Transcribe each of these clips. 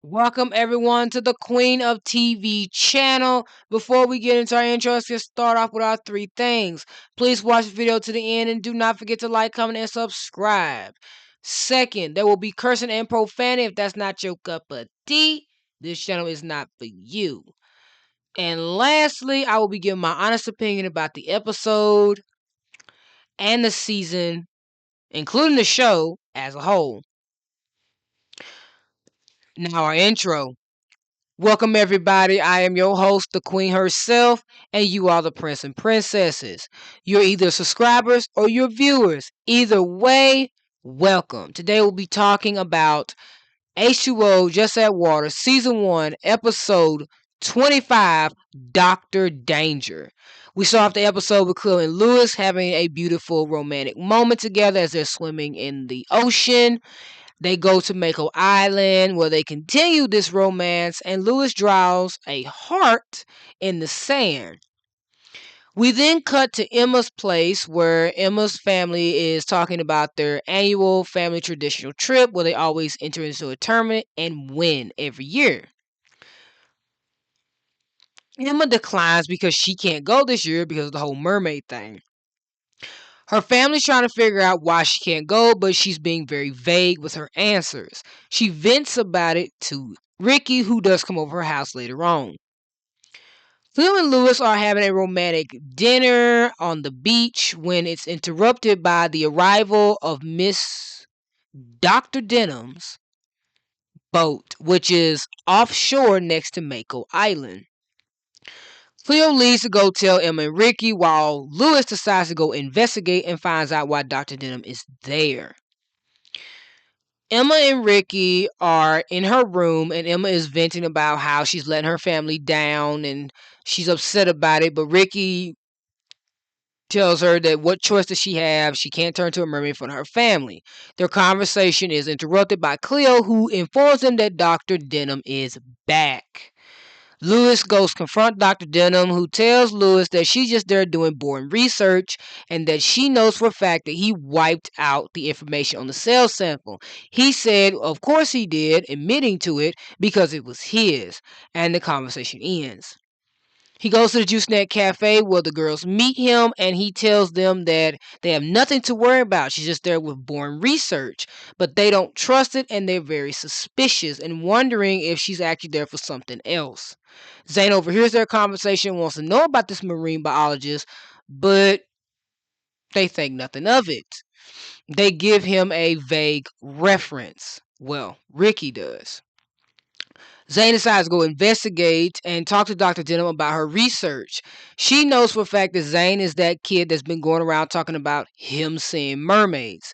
Welcome everyone to the Queen of TV channel. Before we get into our intro, let's just start off with our three things. Please watch the video to the end and do not forget to like, comment, and subscribe. Second, there will be cursing and profanity. If that's not your cup of tea, this channel is not for you. And lastly, I will be giving my honest opinion about the episode and the season, including the show as a whole. Now our intro. Welcome, everybody. I am your host, the Queen herself, and you are the Prince and Princesses. You're either subscribers or you're viewers. Either way, welcome. Today we'll be talking about H2O Just Add Water, Season 1, Episode 25, Dr. Danger. We saw off the episode with Cleo and Lewis having a beautiful romantic moment together as they're swimming in the ocean. They go to Mako Island where they continue this romance, and Lewis draws a heart in the sand. We then cut to Emma's place where Emma's family is talking about their annual family traditional trip where they always enter into a tournament and win every year. Emma declines because she can't go this year because of the whole mermaid thing. Her family's trying to figure out why she can't go, but she's being very vague with her answers. She vents about it to Rikki, who does come over her house later on. Phil and Lewis are having a romantic dinner on the beach when it's interrupted by the arrival of Miss Dr. Denham's boat, which is offshore next to Mako Island. Cleo leaves to go tell Emma and Rikki while Lewis decides to go investigate and finds out why Dr. Denham is there. Emma and Rikki are in her room and Emma is venting about how she's letting her family down and she's upset about it, but Rikki tells her that what choice does she have? She can't turn to a mermaid for her family. Their conversation is interrupted by Cleo, who informs them that Dr. Denham is back. Lewis goes confront Dr. Denham, who tells Lewis that she's just there doing boring research and that she knows for a fact that he wiped out the information on the cell sample. He said, of course he did, admitting to it because it was his, and the conversation ends. He goes to the Juice Net Cafe where the girls meet him and he tells them that they have nothing to worry about. She's just there with boring research. But they don't trust it and they're very suspicious and wondering if she's actually there for something else. Zane overhears their conversation, wants to know about this marine biologist, but they think nothing of it. They give him a vague reference. Well, Rikki does. Zane decides to go investigate and talk to Dr. Denham about her research. She knows for a fact that Zane is that kid that's been going around talking about him seeing mermaids.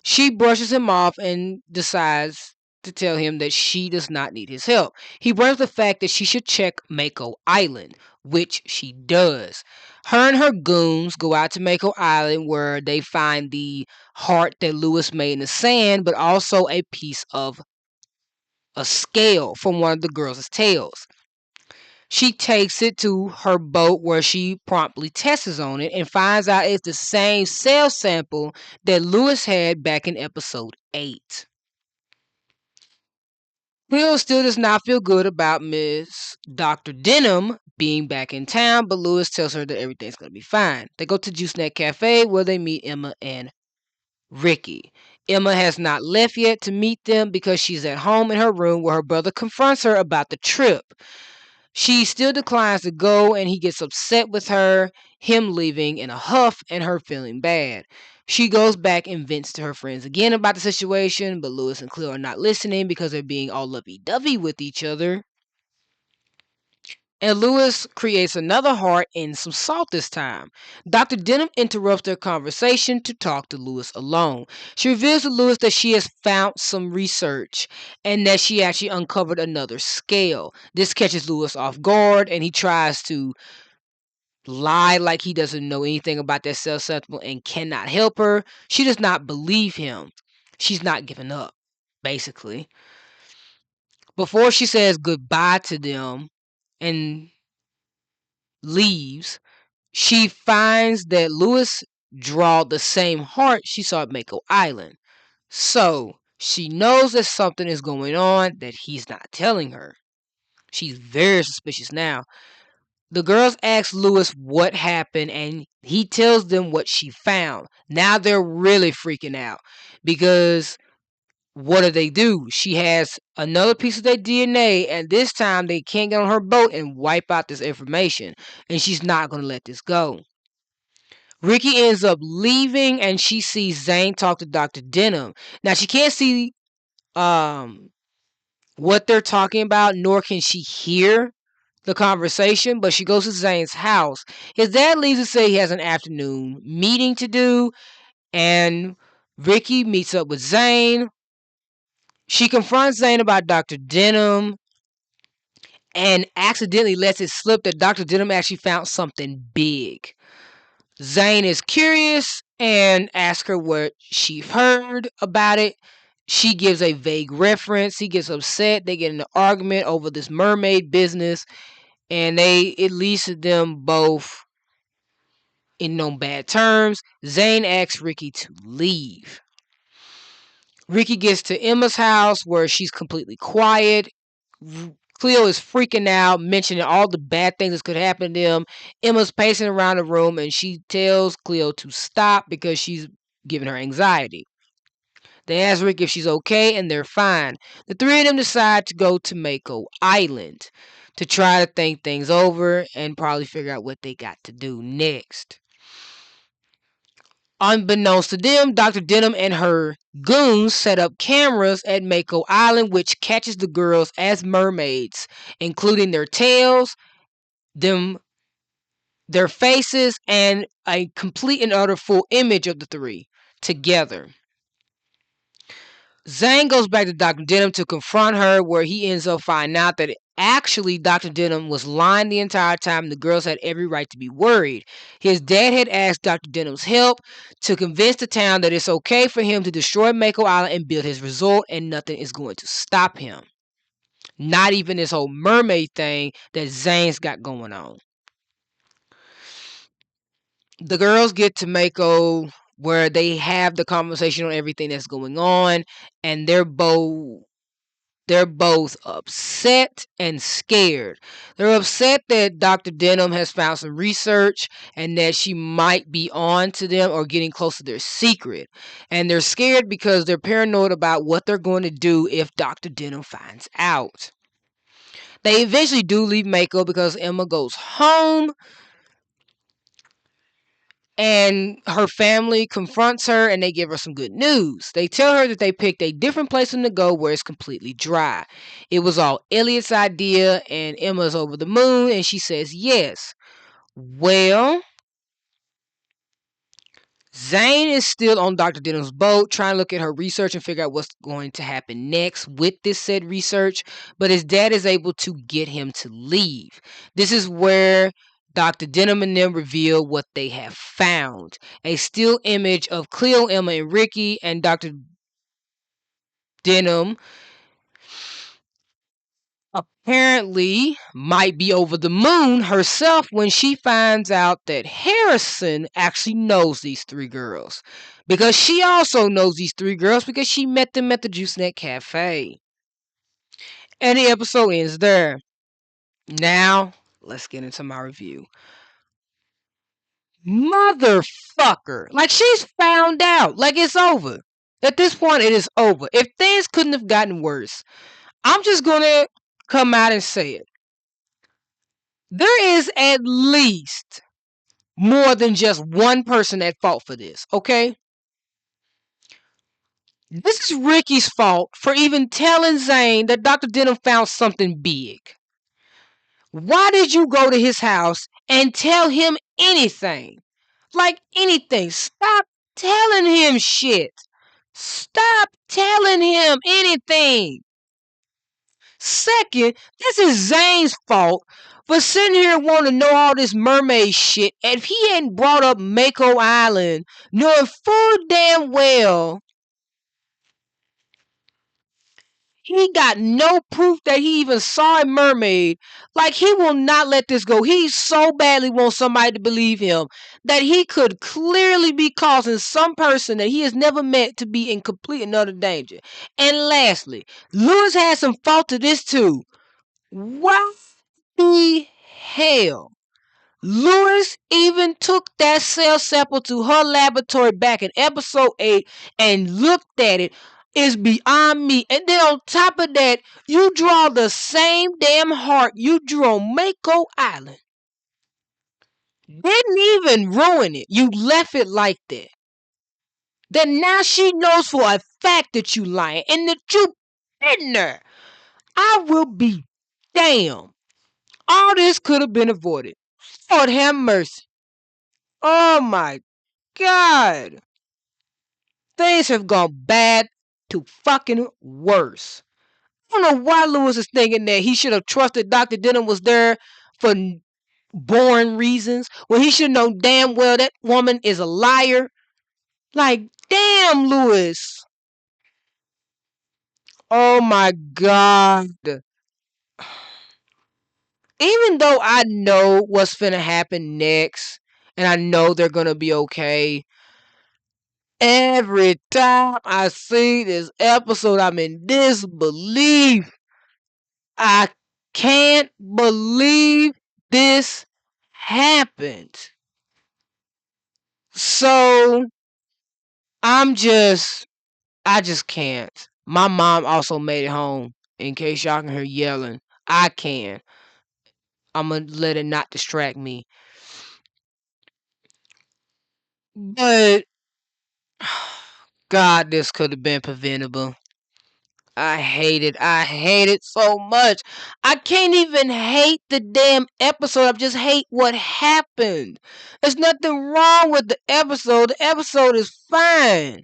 She brushes him off and decides to tell him that she does not need his help. He brings up the fact that she should check Mako Island, which she does. Her and her goons go out to Mako Island where they find the heart that Lewis made in the sand, but also a piece of a scale from one of the girls' tails. She takes it to her boat where she promptly tests on it and finds out it's the same cell sample that Lewis had back in episode 8. Will still does not feel good about Miss Dr. Denham being back in town, but Lewis tells her that everything's going to be fine. They go to Juice Net Cafe where they meet Emma and Rikki. Emma has not left yet to meet them because she's at home in her room where her brother confronts her about the trip. She still declines to go and he gets upset with her, him leaving in a huff and her feeling bad. She goes back and vents to her friends again about the situation, but Lewis and Cleo are not listening because they're being all lovey-dovey with each other. And Lewis creates another heart and some salt this time. Dr. Denham interrupts their conversation to talk to Lewis alone. She reveals to Lewis that she has found some research and that she actually uncovered another scale. This catches Lewis off guard and he tries to lie like he doesn't know anything about that cell sample and cannot help her. She does not believe him. She's not giving up, basically. Before she says goodbye to them and leaves, she finds that Lewis draw the same heart she saw at Mako Island. So She knows that something is going on that he's not telling her. She's very suspicious now. The girls ask Lewis what happened, and he tells them what she found. Now they're really freaking out because what do? She has another piece of their DNA, and this time they can't get on her boat and wipe out this information, and she's not going to let this go. Rikki ends up leaving, and she sees Zane talk to Dr. Denham. Now she can't see um what they're talking about, nor can she hear the conversation, but she goes to Zane's house. His dad leaves to say he has an afternoon meeting to do, and Rikki meets up with Zane. She confronts Zane about Dr. Denham and accidentally lets it slip that Dr. Denham actually found something big. Zane is curious and asks her what she heard about it. She gives a vague reference. He gets upset. They get in an argument over this mermaid business, and it leads to them both in no bad terms. Zane asks Rikki to leave. Rikki gets to Emma's house where she's completely quiet. Cleo is freaking out, mentioning all the bad things that could happen to them. Emma's pacing around the room and she tells Cleo to stop because she's giving her anxiety. They ask Rikki if she's okay, and they're fine. The three of them decide to go to Mako Island to try to think things over and probably figure out what they got to do next. Unbeknownst to them, Dr. Denham and her goons set up cameras at Mako Island, which catches the girls as mermaids, including their tails, their faces, and a complete and utter full image of the three together. Zane goes back to Dr. Denham to confront her, where he ends up finding out that actually Dr. Denham was lying the entire time and the girls had every right to be worried. His dad had asked Dr. Denham's help to convince the town that it's okay for him to destroy Mako Island and build his resort, and nothing is going to stop him. Not even this whole mermaid thing that Zane's got going on. The girls get to Mako where they have the conversation on everything that's going on, and they're both upset and scared. They're upset that Dr. Denham has found some research and that she might be on to them or getting close to their secret. And they're scared because they're paranoid about what they're going to do if Dr. Denham finds out. They eventually do leave Mako because Emma goes home, and her family confronts her and they give her some good news. They tell her that they picked a different place to go where it's completely dry. It was all Elliot's idea, and Emma's over the moon, and she says yes. Well, Zane is still on Dr. Denham's boat trying to look at her research and figure out what's going to happen next with this said research, but his dad is able to get him to leave. This is where Dr. Denham and them reveal what they have found. A still image of Cleo, Emma, and Rikki, and Dr. Denham apparently might be over the moon herself when she finds out that Harrison actually knows these three girls. Because she also knows these three girls because she met them at the Juicenet Cafe. And the episode ends there. Now, let's get into my review. Motherfucker. Like, she's found out. Like, it's over. At this point, it is over. If things couldn't have gotten worse, I'm just gonna come out and say it. There is at least more than just one person at fault for this, okay? This is Rikki's fault for even telling Zane that Dr. Denham found something big. Why did you go to his house and tell him anything? Like anything. Stop telling him shit. Stop telling him anything. Second, this is Zane's fault for sitting here wanting to know all this mermaid shit. If he hadn't brought up Mako Island, knowing full damn well He got no proof that he even saw a mermaid. Like, he will not let this go. He so badly wants somebody to believe him that he could clearly be causing some person that he has never met to be in complete and utter danger. And lastly, Lewis had some fault to this too. Why the hell? Lewis even took that cell sample to her laboratory back in episode 8 and looked at it. Is beyond me. And then on top of that, you draw the same damn heart you drew on Mako Island. Didn't even ruin it. You left it like that. Then now she knows for a fact that you lying and that you been there. I will be damned. All this could have been avoided. Lord have mercy. Oh my God. Things have gone bad to fucking worse. I don't know why Lewis is thinking that he should have trusted Dr. Denham was there for boring reasons when he should know damn well that woman is a liar. Like, damn, Lewis. Oh my God. Even though I know what's finna happen next and I know they're gonna be okay, every time I see this episode, I'm in disbelief. I can't believe this happened. So I just can't. My mom also made it home. In case y'all can hear yelling, I can. I'm gonna let it not distract me. But God, this could have been preventable. I hate it. I hate it so much. I can't even hate the damn episode. I just hate what happened. There's nothing wrong with the episode. The episode is fine.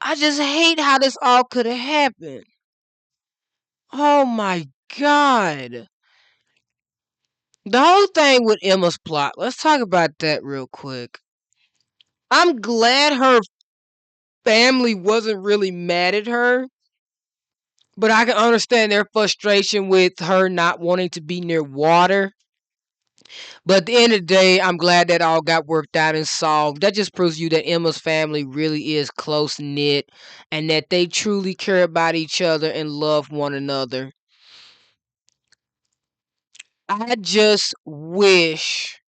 I just hate how this all could have happened. Oh my God. The whole thing with Emma's plot. Let's talk about that real quick. I'm glad her family wasn't really mad at her. But I can understand their frustration with her not wanting to be near water. But at the end of the day, I'm glad that all got worked out and solved. That just proves to you that Emma's family really is close knit and that they truly care about each other and love one another. I just wish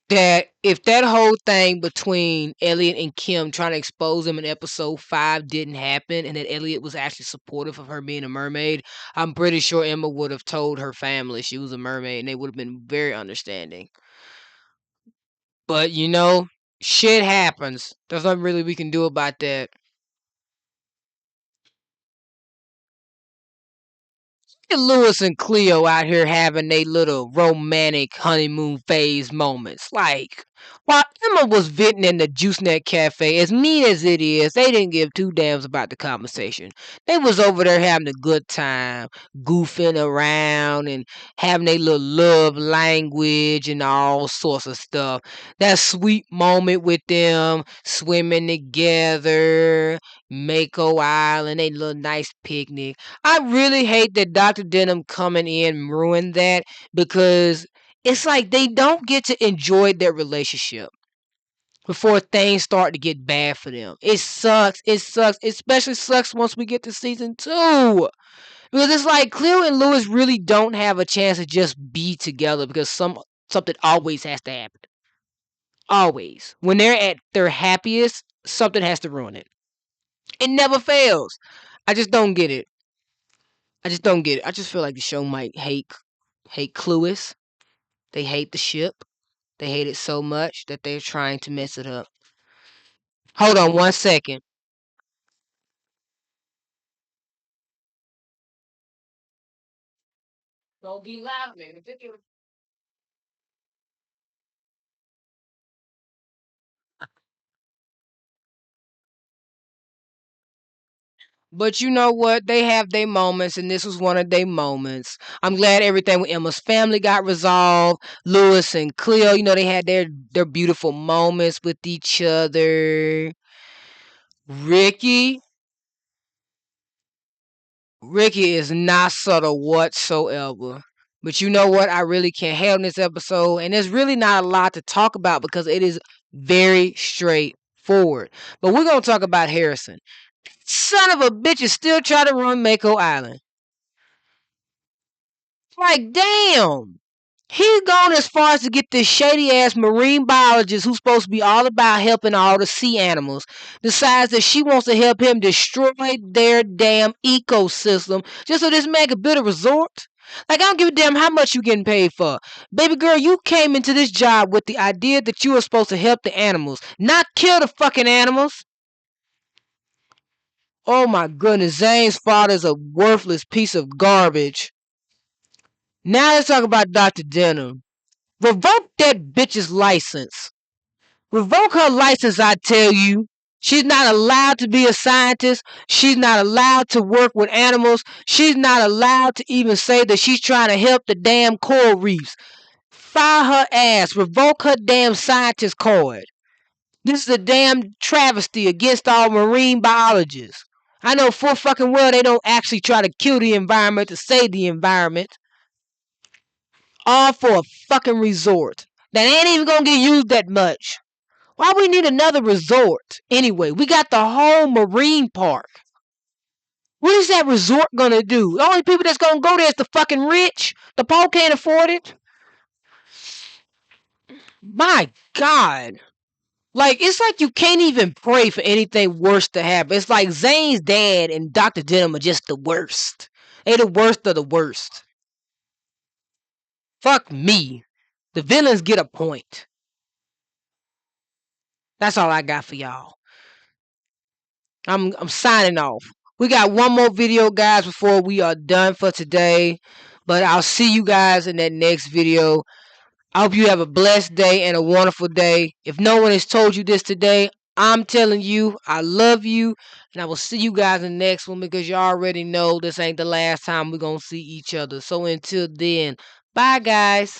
that if that whole thing between Elliot and Kim trying to expose him in episode 5 didn't happen and that Elliot was actually supportive of her being a mermaid, I'm pretty sure Emma would have told her family she was a mermaid and they would have been very understanding. But shit happens. There's nothing really we can do about that. Lewis and Cleo out here having they little romantic honeymoon phase moments. Like, while Emma was venting in the Juicenet Cafe, as mean as it is, they didn't give two damns about the conversation. They was over there having a good time, goofing around and having a little love language and all sorts of stuff. That sweet moment with them swimming together, Mako Island, a little nice picnic. I really hate that Dr. Denham coming in ruined that because it's like they don't get to enjoy their relationship before things start to get bad for them. It sucks. It sucks. It especially sucks once we get to season 2. Because it's like Cleo and Lewis really don't have a chance to just be together because something always has to happen. Always. When they're at their happiest, something has to ruin it. It never fails. I just don't get it. I just don't get it. I just feel like the show might hate Clueless. They hate the ship. They hate it so much that they're trying to mess it up. Hold on 1 second. Don't be loud, man. But you know what? They have their moments, and this was one of their moments. I'm glad everything with Emma's family got resolved. Lewis and Cleo, they had their beautiful moments with each other. Rikki, Rikki is not subtle whatsoever. But you know what? I really can't handle this episode. And there's really not a lot to talk about because it is very straightforward. But we're going to talk about Harrison. Son of a bitch is still trying to run Mako Island. Like, damn. He's gone as far as to get this shady ass marine biologist who's supposed to be all about helping all the sea animals decides that she wants to help him destroy their damn ecosystem just so this man could build a resort. Like, I don't give a damn how much you getting paid for. Baby girl, you came into this job with the idea that you were supposed to help the animals, not kill the fucking animals. Oh my goodness, Zane's father's a worthless piece of garbage. Now let's talk about Dr. Denham. Revoke that bitch's license. Revoke her license, I tell you. She's not allowed to be a scientist. She's not allowed to work with animals. She's not allowed to even say that she's trying to help the damn coral reefs. Fire her ass. Revoke her damn scientist card. This is a damn travesty against all marine biologists. I know full fucking well they don't actually try to kill the environment to save the environment. All for a fucking resort that ain't even gonna get used that much. Why we need another resort? Anyway, we got the whole marine park. What is that resort gonna do? The only people that's gonna go there is the fucking rich. The poor can't afford it. My God. Like, it's like you can't even pray for anything worse to happen. It's like Zane's dad and Dr. Denham are just the worst. They the worst of the worst. Fuck me. The villains get a point. That's all I got for y'all. I'm signing off. We got one more video, guys, before we are done for today. But I'll see you guys in that next video. I hope you have a blessed day and a wonderful day. If no one has told you this today, I'm telling you, I love you. And I will see you guys in the next one because you already know this ain't the last time we're going to see each other. So until then, bye, guys.